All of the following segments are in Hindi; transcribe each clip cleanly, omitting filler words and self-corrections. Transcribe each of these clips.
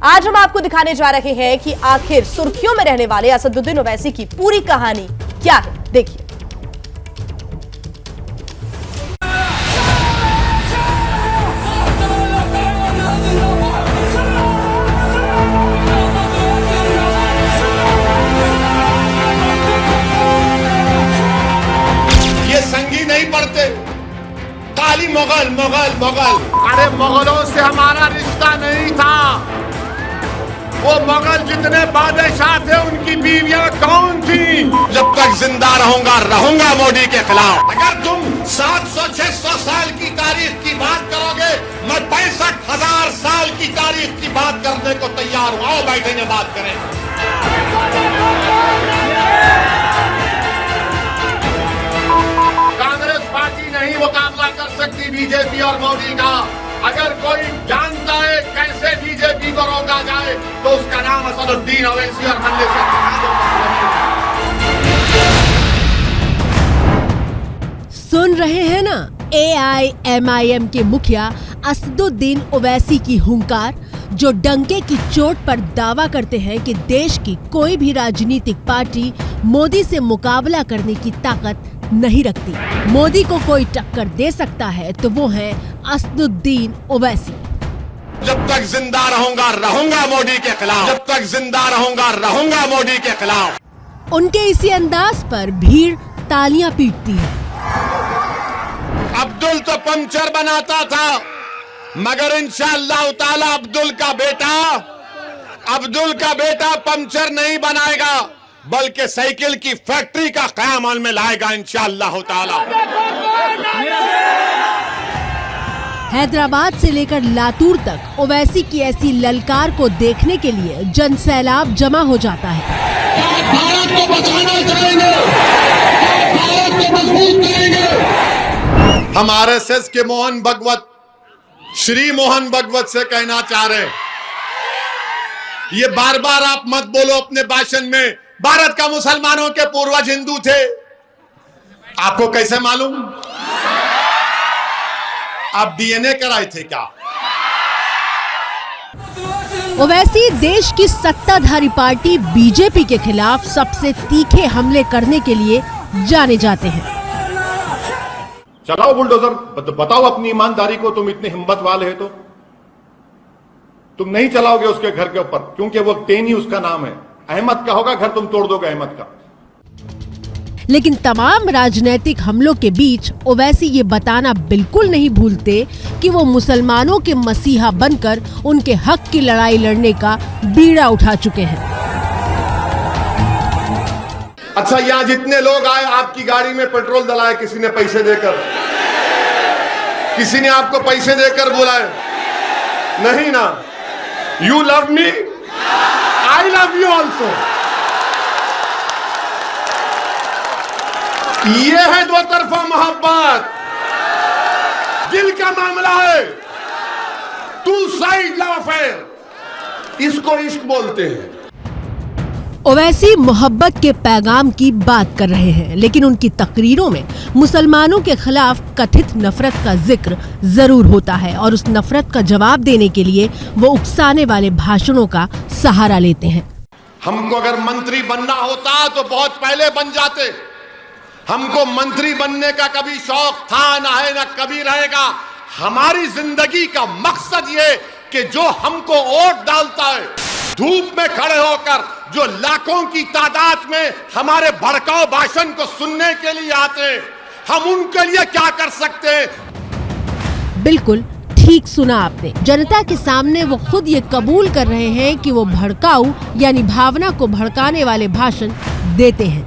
आज हम आपको दिखाने जा रहे हैं कि आखिर सुर्खियों में रहने वाले असदुद्दीन ओवैसी की पूरी कहानी क्या है। देखिए। ये संगी नहीं पढ़ते, खाली मुगल मुगल मुगल। अरे मुगलों से हमारा रिश्ता नहीं था। वो मुगल जितने बादशाह थे उनकी बीवियां कौन थी? जब तक जिंदा रहूंगा मोदी के खिलाफ। अगर तुम 700-600 साल की तारीख की बात करोगे, मैं 65,000 साल की तारीख की बात करने को तैयार हूं। आओ बैठेंगे, बात करें। कांग्रेस पार्टी नहीं मुकाबला कर सकती बीजेपी और मोदी का। अगर कोई जानता है कैसे बीजेपी को रोका जाए तो उसका नाम असदुद्दीन ओवैसी और मल्ले से। सुन रहे हैं ना, AIMIM के मुखिया असदुद्दीन ओवैसी की हुंकार, जो डंके की चोट पर दावा करते हैं कि देश की कोई भी राजनीतिक पार्टी मोदी से मुकाबला करने की ताकत नहीं रखती। मोदी को कोई टक्कर दे सकता है तो वो है असदुद्दीन ओवैसी। जब तक जिंदा रहूंगा मोदी के खिलाफ। जब तक जिंदा रहूंगा मोदी के खिलाफ। उनके इसी अंदाज पर भीड़ तालियां पीटती है। अब्दुल तो पंचर बनाता था, मगर इंशाअल्लाह ताला अब्दुल का बेटा पंचर नहीं बनाएगा, बल्कि साइकिल की फैक्ट्री का क़याम में लाएगा इंशाअल्लाह ताला। हैदराबाद से लेकर लातूर तक ओवैसी की ऐसी ललकार को देखने के लिए जनसैलाब जमा हो जाता है। भारत को बचाना चाहेंगे, भारत को मजबूत करेंगे। हम RSS के श्री मोहन भगवत से कहना चाह रहे हैं, ये बार बार आप मत बोलो अपने भाषण में भारत का मुसलमानों के पूर्वज हिंदू थे। आपको कैसे मालूम? आप DNA कराए थे क्या? ओवैसी देश की सत्ताधारी पार्टी बीजेपी के खिलाफ सबसे तीखे हमले करने के लिए जाने जाते हैं। चलाओ बुलडोजर, बताओ अपनी ईमानदारी को। तुम इतने हिम्मत वाले हैं तो तुम नहीं चलाओगे उसके घर के ऊपर, क्योंकि वो टेनी उसका नाम है। अहमद का होगा घर, तुम तोड़ दोगे अहमद का। लेकिन तमाम राजनीतिक हमलों के बीच ओवैसी ये बताना बिल्कुल नहीं भूलते कि वो मुसलमानों के मसीहा बनकर उनके हक की लड़ाई लड़ने का बीड़ा उठा चुके हैं। अच्छा, यहाँ जितने लोग आए आपकी गाड़ी में पेट्रोल डलाए, किसी ने पैसे देकर? किसी ने आपको पैसे देकर बुलाए? नहीं ना। You love me, I love you also. ये है दो तरफा मोहब्बत, दिल का मामला है। टू साइड लव अफेयर, इसको इश्क बोलते हैं। ओवैसी मोहब्बत के पैगाम की बात कर रहे हैं, लेकिन उनकी तकरीरों में मुसलमानों के खिलाफ कथित नफरत का जिक्र जरूर होता है और उस नफरत का जवाब देने के लिए वो उकसाने वाले भाषणों का सहारा लेते हैं। हमको अगर मंत्री बनना होता तो बहुत पहले बन जाते। हमको मंत्री बनने का कभी शौक था, ना है, ना कभी रहेगा। हमारी जिंदगी का मकसद ये कि जो हमको वोट डालता है, धूप में खड़े होकर जो लाखों की तादाद में हमारे भड़काऊ भाषण को सुनने के लिए आते हैं, हम उनके लिए क्या कर सकते हैं? बिल्कुल ठीक सुना आपने। जनता के सामने वो खुद ये कबूल कर रहे हैं कि वो भड़काऊ यानी भावना को भड़काने वाले भाषण देते हैं।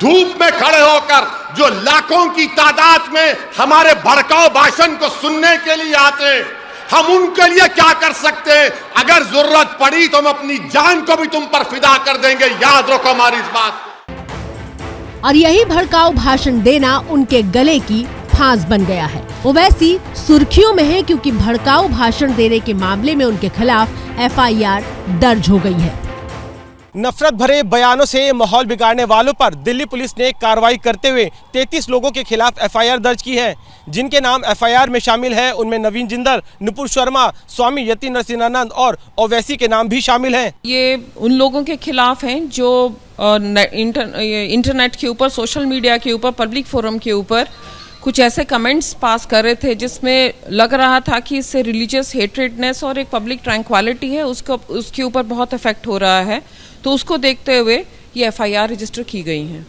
धूप में खड़े होकर जो लाखों की तादाद में हमारे भड़काऊ भाषण को सुनने के लिए आते हैं, हम उनके लिए क्या कर सकते हैं? अगर जरूरत पड़ी तो हम अपनी जान को भी तुम पर फिदा कर देंगे। याद रखो हमारी इस बात को। और यही भड़काऊ भाषण देना उनके गले की फांस बन गया है। ओवैसी सुर्खियों में है क्योंकि भड़काऊ भाषण देने के मामले में उनके खिलाफ FIR दर्ज हो गई है। नफरत भरे बयानों से माहौल बिगाड़ने वालों पर दिल्ली पुलिस ने कार्रवाई करते हुए 33 लोगों के खिलाफ एफआईआर दर्ज की है, जिनके नाम एफआईआर में शामिल है। उनमें नवीन जिंदल, नुपुर शर्मा, स्वामी यति नरसिंहानंद और ओवैसी के नाम भी शामिल हैं। ये उन लोगों के खिलाफ हैं जो इंटरनेट के ऊपर, सोशल मीडिया के ऊपर, पब्लिक फोरम के ऊपर कुछ ऐसे कमेंट्स पास कर रहे थे जिसमें लग रहा था कि इससे रिलीजियस हेट्रेडनेस और एक पब्लिक ट्रैंक्विलिटी है उसके ऊपर बहुत इफेक्ट हो रहा है। तो उसको देखते हुए ये एफआईआर रजिस्टर की गई हैं।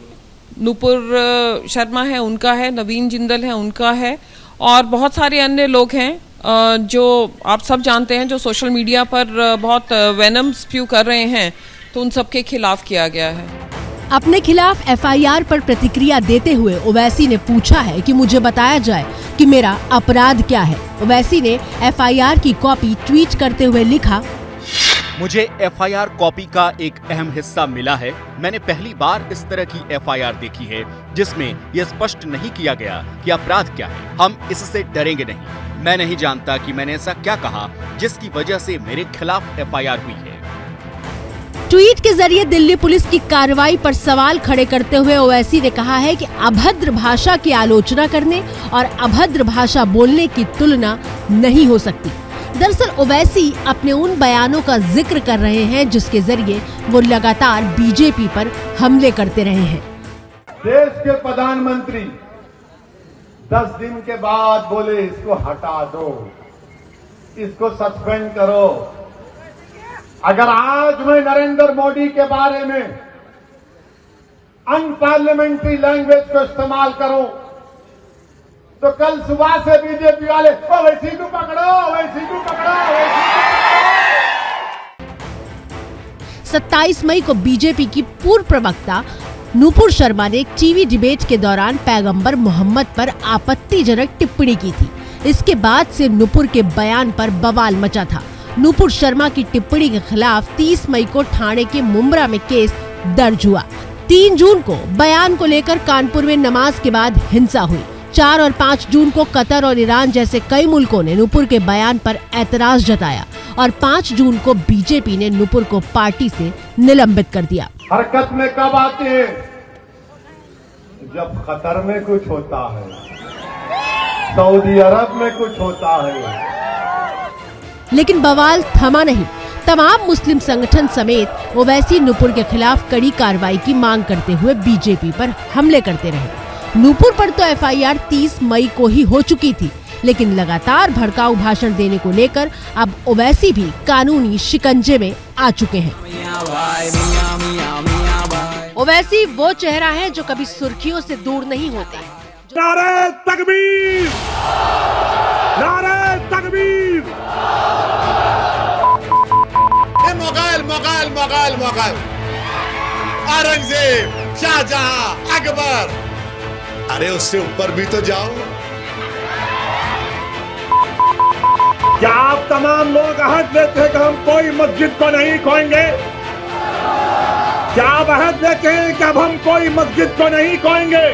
नुपुर शर्मा है, उनका है, नवीन जिंदल है, उनका है, और बहुत सारे अन्य लोग हैं जो आप सब जानते हैं, जो सोशल मीडिया पर बहुत वेनम स्प्यू कर रहे हैं, तो उन सब के खिलाफ किया गया है। अपने खिलाफ एफआईआर पर प्रतिक्रिया देते हुए ओवैसी ने पूछा है कि मुझे बताया जाए कि मेरा अपराध क्या है। ओवैसी ने एफआईआर की कॉपी ट्वीट करते हुए लिखा, मुझे एफआईआर कॉपी का एक अहम हिस्सा मिला है। मैंने पहली बार इस तरह की एफआईआर देखी है जिसमें यह स्पष्ट नहीं किया गया कि अपराध क्या है। हम इससे डरेंगे नहीं। मैं नहीं जानता कि मैंने ऐसा क्या कहा जिसकी वजह से मेरे खिलाफ एफआईआर हुई है। ट्वीट के जरिए दिल्ली पुलिस की कार्रवाई पर सवाल खड़े करते हुए ओवैसी ने कहा है कि अभद्र भाषा की आलोचना करने और अभद्र भाषा बोलने की तुलना नहीं हो सकती। दरअसल ओवैसी अपने उन बयानों का जिक्र कर रहे हैं जिसके जरिए वो लगातार बीजेपी पर हमले करते रहे हैं। देश के प्रधानमंत्री 10 दिन के बाद बोले इसको हटा दो, इसको सस्पेंड करो। अगर आज मैं नरेंद्र मोदी के बारे में अनपार्लियामेंट्री लैंग्वेज को इस्तेमाल करूं तो कल सुबह से बीजेपी वाले ओवैसी को पकड़ो, ओवैसी को पकड़ो, ओवैसी को पकड़ो। 27 मई को बीजेपी की पूर्व प्रवक्ता नुपुर शर्मा ने एक टीवी डिबेट के दौरान पैगंबर मोहम्मद पर आपत्तिजनक टिप्पणी की थी। इसके बाद से नुपुर के बयान पर बवाल मचा था। नुपुर शर्मा की टिप्पणी के खिलाफ 30 मई को ठाणे के मुंब्रा में केस दर्ज हुआ। 3 जून को बयान को लेकर कानपुर में नमाज के बाद हिंसा हुई। 4 और 5 जून को कतर और ईरान जैसे कई मुल्कों ने नुपुर के बयान पर ऐतराज जताया और 5 जून को बीजेपी ने नुपुर को पार्टी से निलंबित कर दिया। हरकत में कब आते हैं? जब कतर में कुछ होता है, सऊदी अरब में कुछ होता है। लेकिन बवाल थमा नहीं। तमाम मुस्लिम संगठन समेत ओवैसी नुपुर के खिलाफ कड़ी कार्रवाई की मांग करते हुए बीजेपी पर हमले करते रहे। नुपुर पर तो एफआईआर 30 मई को ही हो चुकी थी, लेकिन लगातार भड़काऊ भाषण देने को लेकर अब ओवैसी भी कानूनी शिकंजे में आ चुके हैं। ओवैसी वो चेहरा है जो कभी सुर्खियों से दूर नहीं होते। नारे तकबीर, नारे तकबीर। मुगल मुगल मुगल मुगल, औरंगजेब, शाहजहां, अकबर, अरे उससे ऊपर भी तो जाओ। क्या आप तमाम लोग अहद लेते हैं कि हम कोई मस्जिद को नहीं खोएंगे? क्या आप अहद लेते हैं कि अब हम कोई मस्जिद को नहीं खोएंगे?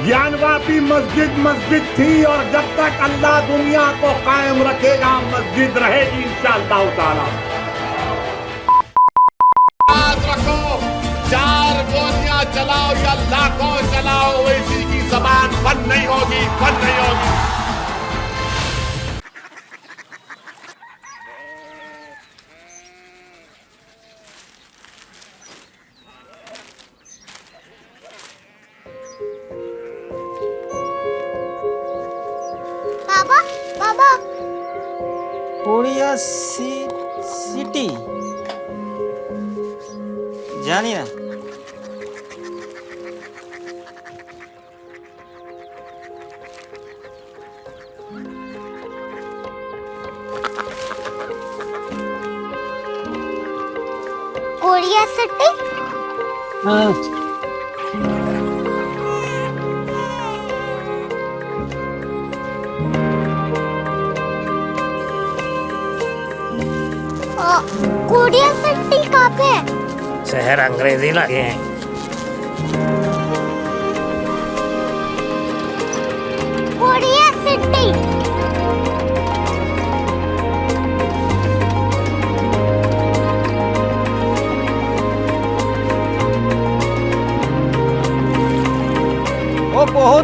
ज्ञानवापी मस्जिद मस्जिद थी और जब तक अल्लाह दुनिया को कायम रखेगा मस्जिद रहेगी इंशाअल्लाह ताला। याद रखो, 4 गोलियां चलाओ या लाखों चलाओ, वैसी की जबान बंद नहीं होगी, बंद नहीं होगी। बाबा उड़िया सिटी जानी ना। Korea city? हाँ। कोरिया सिटी कहाँ पे है? शहर अंग्रेजी लगे हैं। Korea city.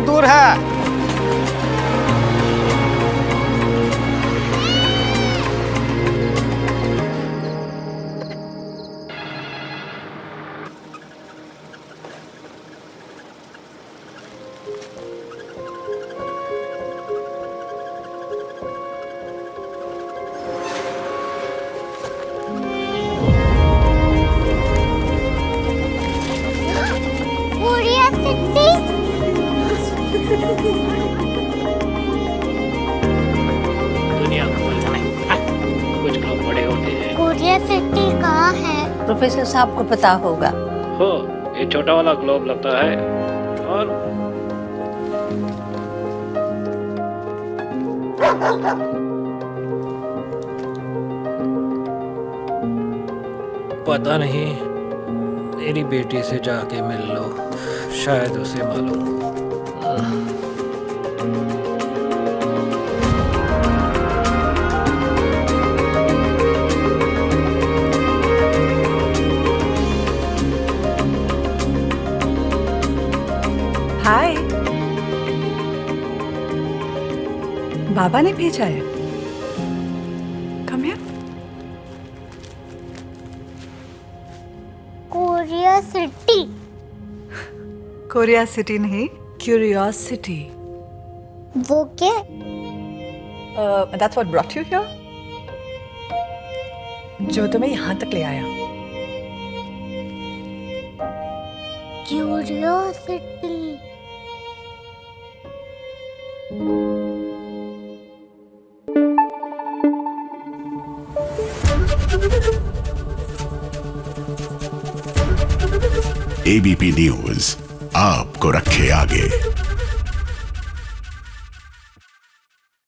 दूर है। Korea city. दुनिया को बोलना नहीं, कुछ लोग बड़े होते हैं। कोरिया सिटी कहाँ है? प्रोफेसर साहब को पता होगा। हो, ये छोटा वाला ग्लोब लगता है और पता नहीं, मेरी बेटी से जाके मिल लो, शायद उसे मालूम हो। हाय, बाबा ने भेजा है। Come here. Korea city. Korea city नहीं, क्यूरियोसिटी। वो क्या? That's what brought you here? जो तुम्हें यहाँ तक ले आया। क्यूरियोसिटी। ABP न्यूज आपको रखे आगे।